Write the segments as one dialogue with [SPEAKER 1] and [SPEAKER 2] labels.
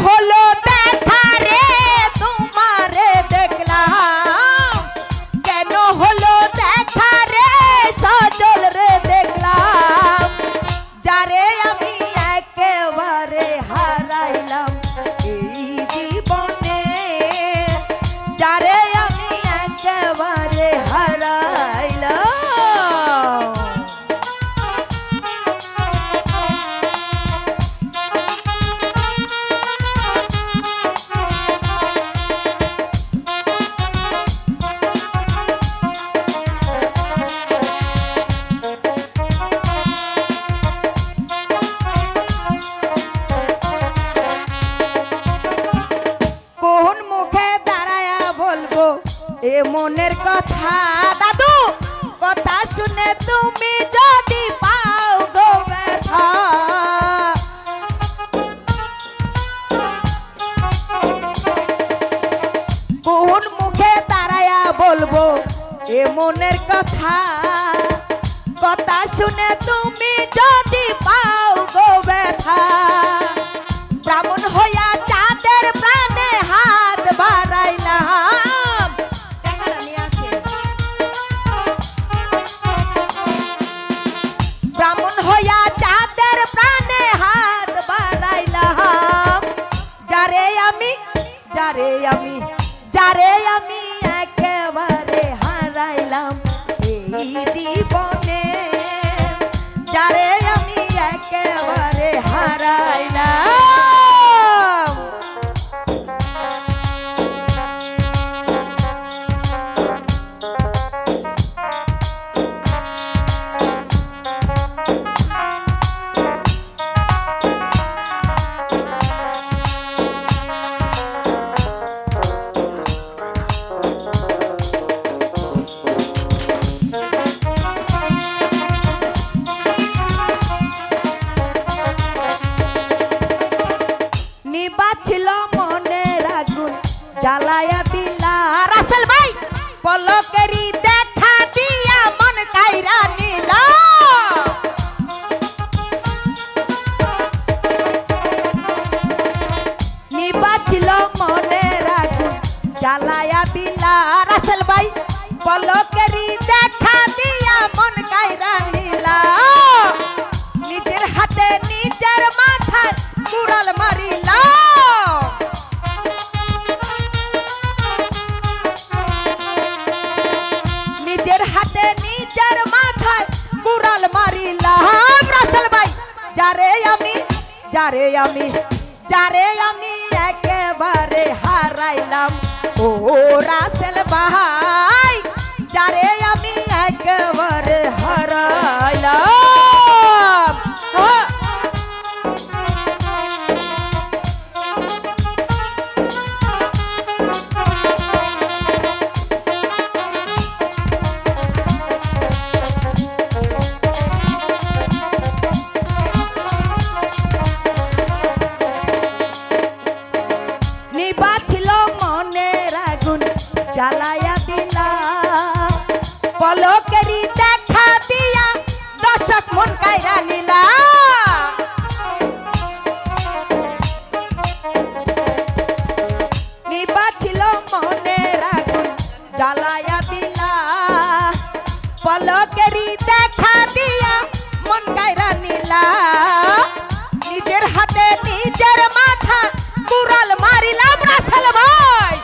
[SPEAKER 1] হলো দেখা রে তোমারে দেখলাম, কেন হলো দেখা রে সজল রে দেখলাম, যারে আমি একেবারে হারাইলাম এই জীবনে, যারে আমি একেবারে হারাইলাম। কোন মুখে দাঁড়ায়া বলবো এ মনের কথা, দাদু কথা শুনে তুমি যদি পাও গো ব্যথা, কোন মুখে দাঁড়ায়া বলবো এ মনের কথা, কথা শুনে তুমি যদি পাও গো ব্যথা, ব্রাহ্মণ হইয়া চাঁদের প্রাণে হাত বাড়াইলাম, ব্রাহ্মণ হইয়া চাঁদের প্রাণে হাত বাড়াইলাম, যারে আমি যারে আমি যারে আমি একেবারে হারাইলাম এই জীবনে, যারে আমি একেবারে হারাইলাম। ছিল মনের আগুন জ্বালায়া দিলা, রাসেল ভাই পলকেরই দেখা দিয়া মন কাইরা নিলা, নিবা ছিল মনের আগুন জ্বালায়া দিলা, রাসেল ভাই পলকেরই দেখা দিয়া মন কাইরা নিলা, নিজের হাতে নিজের মাথায় কুড়াল মারিলা, নিজের হাতে নিজের মাথায় কুড়াল মারিলাম, রাসেল ভাই যারে আমি যারে আমি যারে আমি একেবারে হারাইলাম, ও রাসেল ভাই যারে আমি একেবারে হারাইলাম। নিবা ছিল মনের আগুন জ্বালায়া দিলা, পলকেরই দেখা দিয়া দর্শক মন কাইরা নিলা, নিবা ছিল মনের আগুন জ্বালায়া দিলা, পলকেরই দেখা দিয়া মন কাইরা নিলা, নিজের হাতে নিজের মাথা কুড়াল মারিলাম, রাসেল ভাই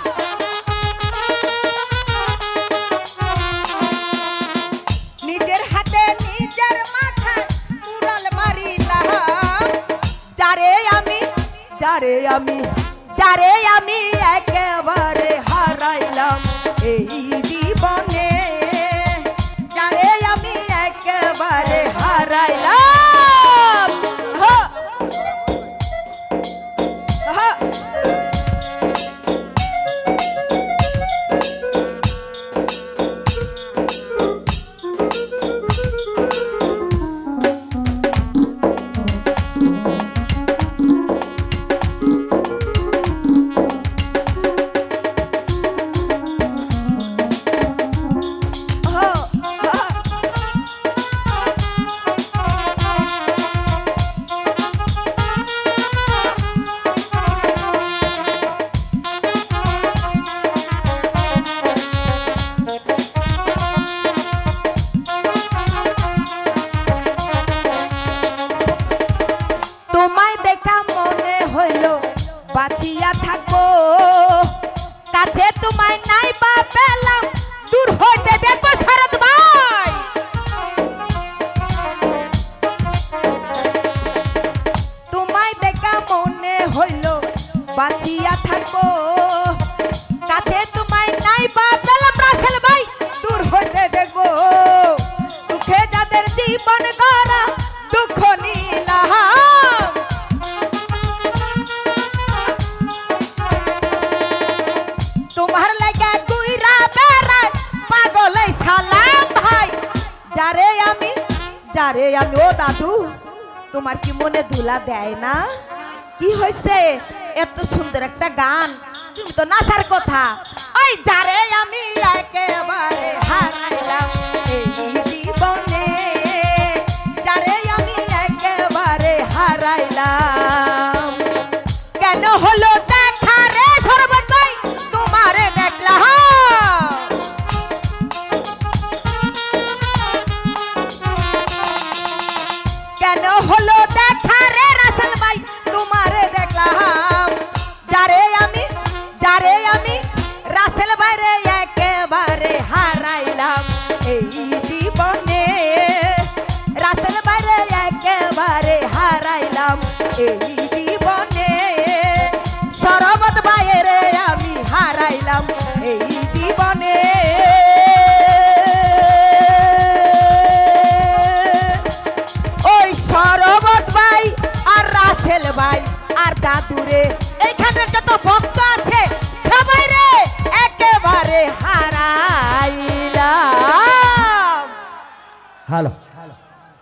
[SPEAKER 1] নিজের হাতে নিজের মাথা কুড়াল মারিলাম, যারে আমি যারে আমি যারে আমি একেবারে হারাইলাম এই জীবনে, যারে আমি একেবারে হারাইলাম। বাঁচিয়া থাকবো কাছে তোমায় নাই বা পেলাম দূর হইতে দেখবো শরৎ ভাই তোমায় দেখা মনে হইল বাঁচিয়া থাকবো কাছে তোমায় নাই বা পেলাম রাসেল ভাই দূর হইতে দেখবো দুঃখে যাদের জীবন গড়া দুঃখ নিলাম তোমার লাগা গুইরা বেড়ায় পাগলাই সালাম ভাই যারে আমি ও দাদু তোমার কি মনে ধুলা দেয় না কি হয়েছে এত সুন্দর একটা গান তুমি তো নাচার কথা ওই যারে আমি একেবারে হারাইলাম এই জীবনে যারে আমি একেবারে হারাইলাম কেন হলো দেখা রে সরবত ভাই তোমারে দেখলাম কেন হলো দেখা রে রাসেল ভাই তোমারে দেখলাম যারে আমি রাসেল ভাই রে একেবারে হারাইলাম এই জীবনে রাসেল ভাই রে একেবারে হারাইলাম এই জীবনে সরবত ভাই রে আমি হারাইলাম এই জীবনে ওই সরবত ভাই আর রাসেল ভাই আর দাদুরে এইখানে যত ভক্ত আছে সবাই রে একেবারে হারাইলাম।
[SPEAKER 2] হ্যালো।